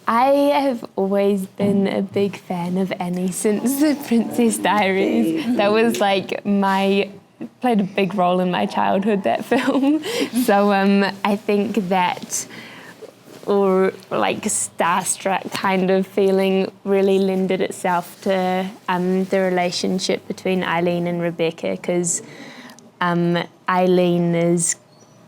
I have always been a big fan of Annie since the Princess Diaries. That was like played a big role in my childhood, that film. So I think that, or like starstruck kind of feeling, really lended itself to the relationship between Eileen and Rebecca, because Eileen is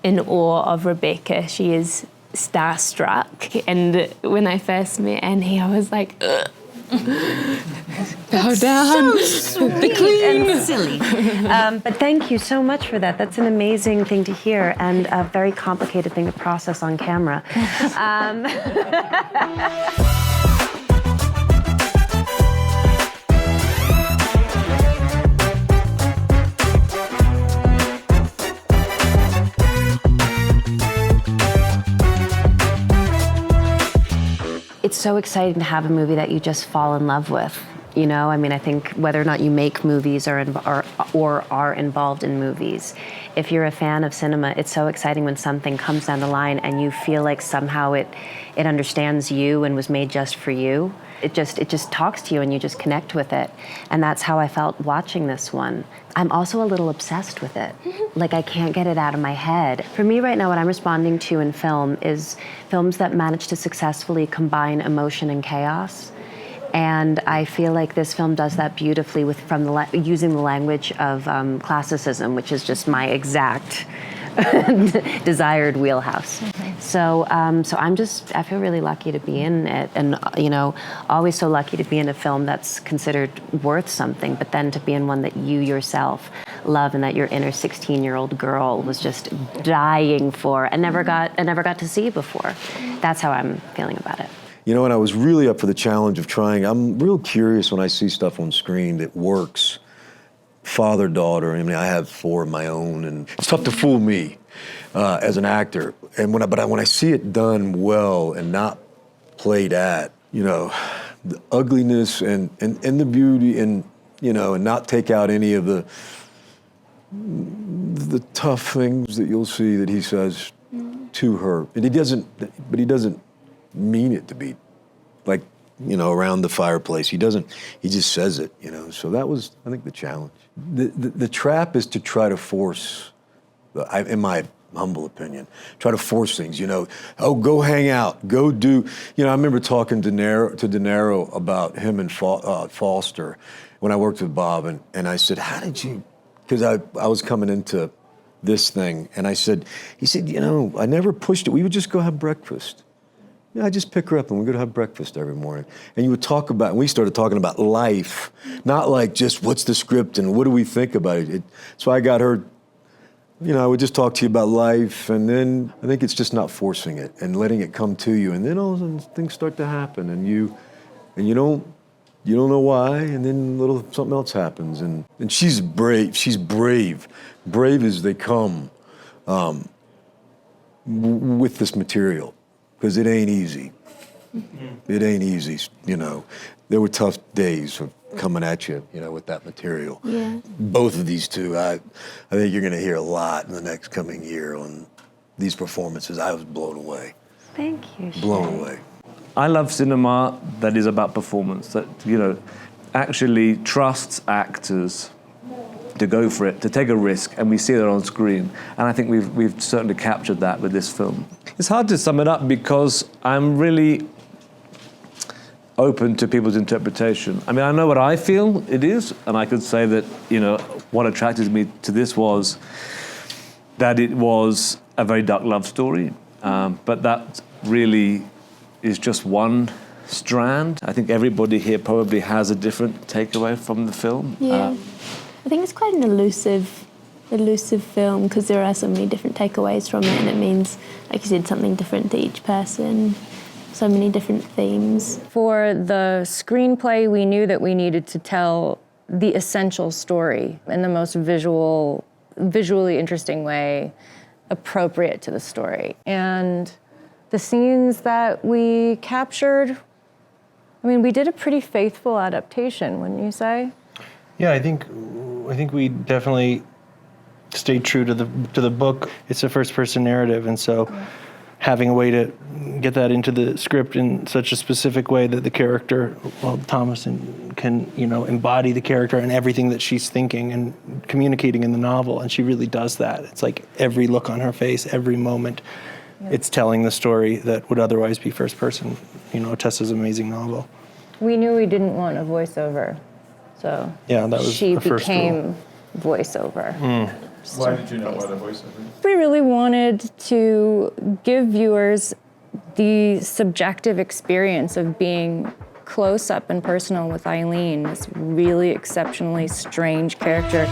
in awe of Rebecca. She is starstruck, and when I first met Annie, I was like, ugh. Bow down, so the queen. and silly. But thank you so much for that. That's an amazing thing to hear and a very complicated thing to process on camera. It's so exciting to have a movie that you just fall in love with. You know, I mean, I think whether or not you make movies or are involved in movies, if you're a fan of cinema, it's so exciting when something comes down the line and you feel like somehow it understands you and was made just for you. It just talks to you and you just connect with it. And that's how I felt watching this one. I'm also a little obsessed with it. Like, I can't get it out of my head. For me right now, what I'm responding to in film is films that manage to successfully combine emotion and chaos. And I feel like this film does that beautifully using the language of classicism, which is just my exact desired wheelhouse. Okay. So I feel really lucky to be in it, and always so lucky to be in a film that's considered worth something, but then to be in one that you yourself love and that your inner 16-year-old girl was just dying for and never got to see before. That's how I'm feeling about it. You know, and I was really up for the challenge of trying. I'm real curious when I see stuff on screen that works. Father-daughter, I mean, I have 4 of my own, and it's tough to fool me as an actor. And when I see it done well and not played at, the ugliness and the beauty, and and not take out any of the tough things that you'll see that he says to her. And he doesn't mean it to be like, around the fireplace. He just says it, So that was, I think, the challenge. The trap is to try to force, in my humble opinion, try to force things, go hang out, go do, I remember talking to De Niro about him and Foster when I worked with Bob, and I said, how did you, because I was coming into this thing, and he said, I never pushed it. We would just go have breakfast. I just pick her up and we go to have breakfast every morning. And you would talk about, and we started talking about life, not like just what's the script and what do we think about it. So I got her, I would just talk to you about life, and then I think it's just not forcing it and letting it come to you. And then all of a sudden things start to happen, and you don't know why, and then something else happens. And she's brave as they come with this material. Because it ain't easy. It ain't easy, There were tough days of coming at you, with that material. Yeah. Both of these two, I think you're going to hear a lot in the next coming year on these performances. I was blown away. Thank you, Shay. Blown away. I love cinema that is about performance, that, actually trusts actors to go for it, to take a risk, and we see that on screen. And I think we've certainly captured that with this film. It's hard to sum it up because I'm really open to people's interpretation. I mean, I know what I feel it is, and I could say that, what attracted me to this was that it was a very dark love story, but that really is just one strand. I think everybody here probably has a different takeaway from the film. Yeah. I think it's quite an elusive film because there are so many different takeaways from it, and it means, like you said, something different to each person, so many different themes. For the screenplay, we knew that we needed to tell the essential story in the most visually interesting way appropriate to the story. And the scenes that we captured, we did a pretty faithful adaptation, wouldn't you say? Yeah, I think we definitely stayed true to the book. It's a first-person narrative, and so having a way to get that into the script in such a specific way that the character, well, Thomasin can, embody the character and everything that she's thinking and communicating in the novel, and she really does that. It's like every look on her face, every moment, it's telling the story that would otherwise be first person. Ottessa's amazing novel. We knew we didn't want a voiceover, so Yeah, that was she the first became voiceover. Why did you not want a voiceover? We really wanted to give viewers the subjective experience of being close up and personal with Eileen, this really exceptionally strange character.